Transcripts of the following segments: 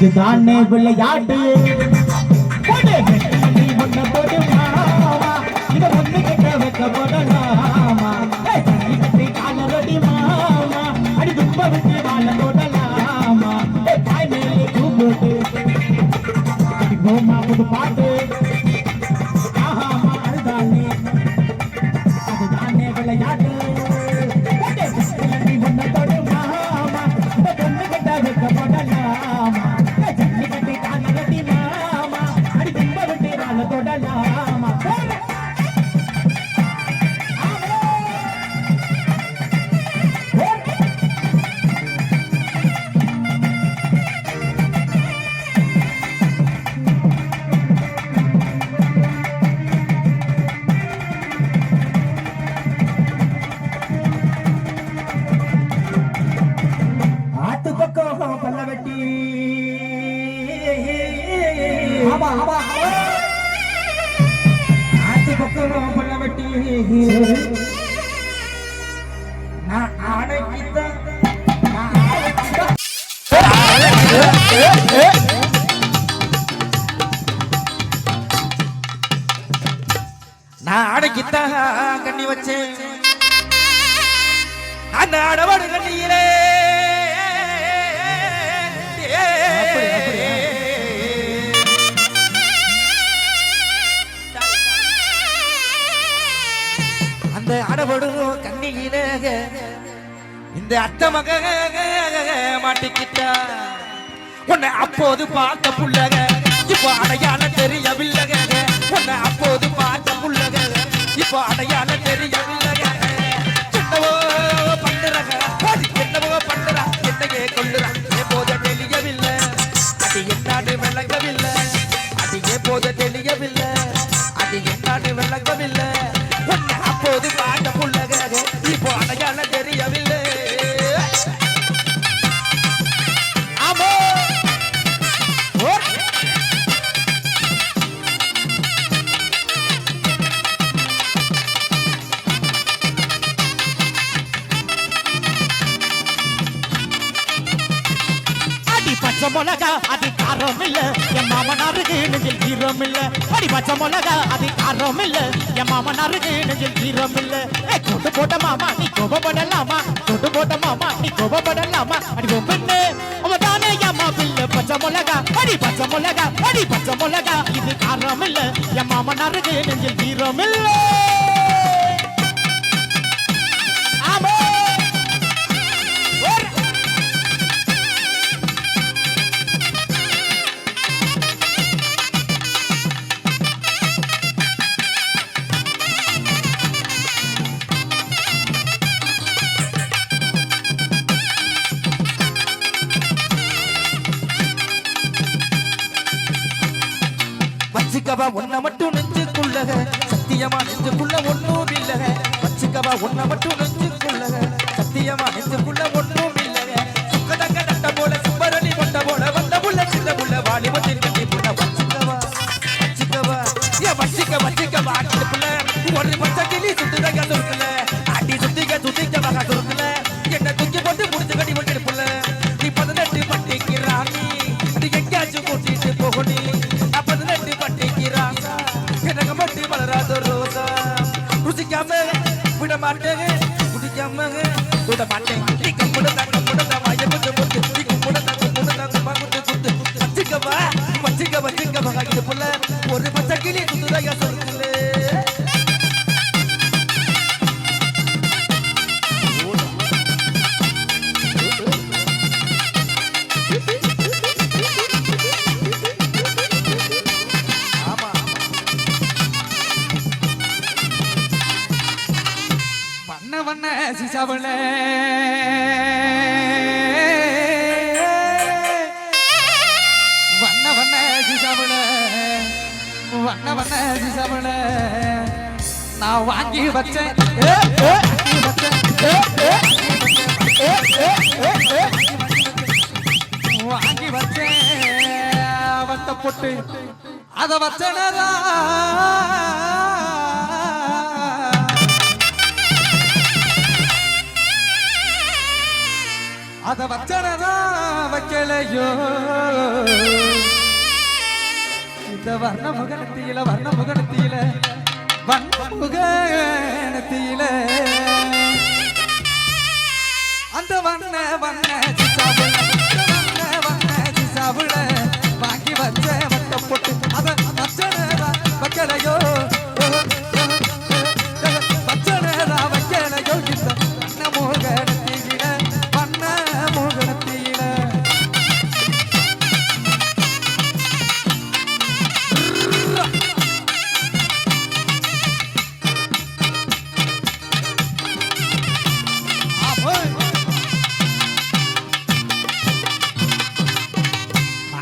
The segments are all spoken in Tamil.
அதுதானே விளையாட்டு ஒன்ன போட்டு மாமா இத ஒண்ணு கிட்ட வைக்கப்படலாமா தண்ணி கட்டி காலரடி மாமா அடி துப்ப விட்டு வாழ போடலாமா தாய் மேலே கூப்பிட்டு போமா புது பாட்டு ஆஹாமா அதுதானே விளையாட்டு ஒன்ன போட்டு மாமா இத ஒண்ணு கிட்ட வைக்கப்படலாமா தண்ணி கட்டி காலரடி மாமா அடி துப்ப விட்டு வாழ போடலாமா ஆத்து பக்கம் பல்ல வெட்டி ஆத்து பக்கம் பல்ல வெட்டி நான் ஆடைக்கிட்ட கண்ணி வச்சேன் அந்த அடவாடு கண்ணியிலே அந்த அடபடு கண்ணியிலே இந்த அத்த மக மாட்டிக்கிட்டா உன்னை அப்போது பார்த்த புள்ளக இப்போ அடையாள தெரியவில்லக உன்னை அப்போது பார்த்த புள்ளக இப்போ அடையாள தெரியவில்லக என்னவோ பண்ணுறக என்னவோ பண்ணுறா என்னையே கொள்ளுறா எப்போது தெரியவில்லை அது என்னாடு விளங்கவில்லை அது எப்போது தெரியவில்லை அது என்னாடு விளங்கவில்லை உன்னை அப்போது பார்த்த புள்ளக இப்போ அடையாள தெரியவில்லை ஆமோ பச்சை மிளகா அது காரம் இல்ல என் மாமனாருக்கு நெஞ்சில் ஈரம் இல்ல அடி பச்சை மிளகா அது காரம் இல்ல என் மாமனாருக்கு நெஞ்சில் ஈரம் இல்ல கொண்டு போட்ட மாமா நீ கோபப்படலாமா கொண்டு போட்ட மாமா நீ கோபப்படலாமா அடி பொண்ணு அவ தானே ஏமா பிள்ளை பச்சை மிளகா அடி பச்சை மிளகா அடி பச்சை மிளகா இது காரம் இல்ல என் மாமனாருக்கு நெஞ்சில் ஈரம் இல்ல ஆமா வச்சுக்கவா ஒன்ன மட்டும் நெஞ்சுக்குள்ளக சத்தியமா நெஞ்சுக்குள்ள ஒன்னும் இல்லக வச்சுக்கவா ஒன்ன மட்டும் நெஞ்சுக்குள்ளக சத்தியமா நெஞ்சுக்குள்ள ஒன்னும் இல்லக சுக்கதங்க நட்ட போல சுப்பரளி கொண்ட போல வந்த புள்ள சின்ன புள்ள வாலிபத்தின் கட்டி புள்ள வச்சுக்கவா வச்சுக்கவா ஏ வச்சுக்கவா அடி புள்ள ஒரு பச்சை கிளி சுத்துதங்க சுருக்குல அடி சுத்திக்க மகா சுருக்குல என்ன தூக்கி போட்டு முடிச்சு கட்டி விட்டு புள்ள நீ 18 பட்டிக்கு ராணி அது எங்கேயாச்சும் கூட்டிட்டு போகணி விட மாட்டேங்க குடிக்காம விட மாட்டேன் நீ கம்புட வாயமுட்டு முட்டு நீ கும்புட குத்து வச்சுக்கவா இது புள்ள ஒரு பச்சை கிளி குத்துதாயா சொல்லுங்களே வண்ண சிசாவள நான் வாங்கி வச்சேன் வாங்கி வச்சேன் வத்த பொட்டு அத வச்சனதா அத வச்சனதான் வைக்கலையோ இந்த வர்ண முகனத்தியில அந்த வண்ண சிசாவுல வாங்கி வச்ச வட்ட போட்டு அத வச்சனதான் வைக்கலையோ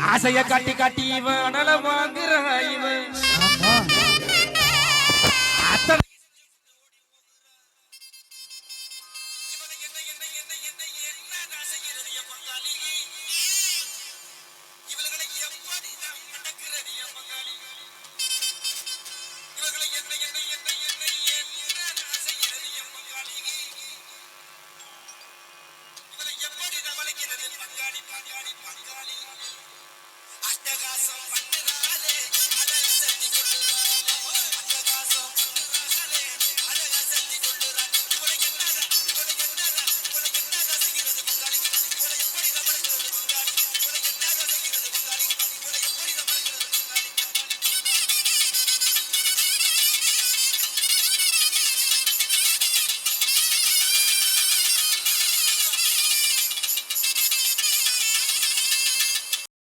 ஆசைய காட்டி காட்டி இவன் அனல வாங்குற இவன் பங்காளி அட்டகாசம்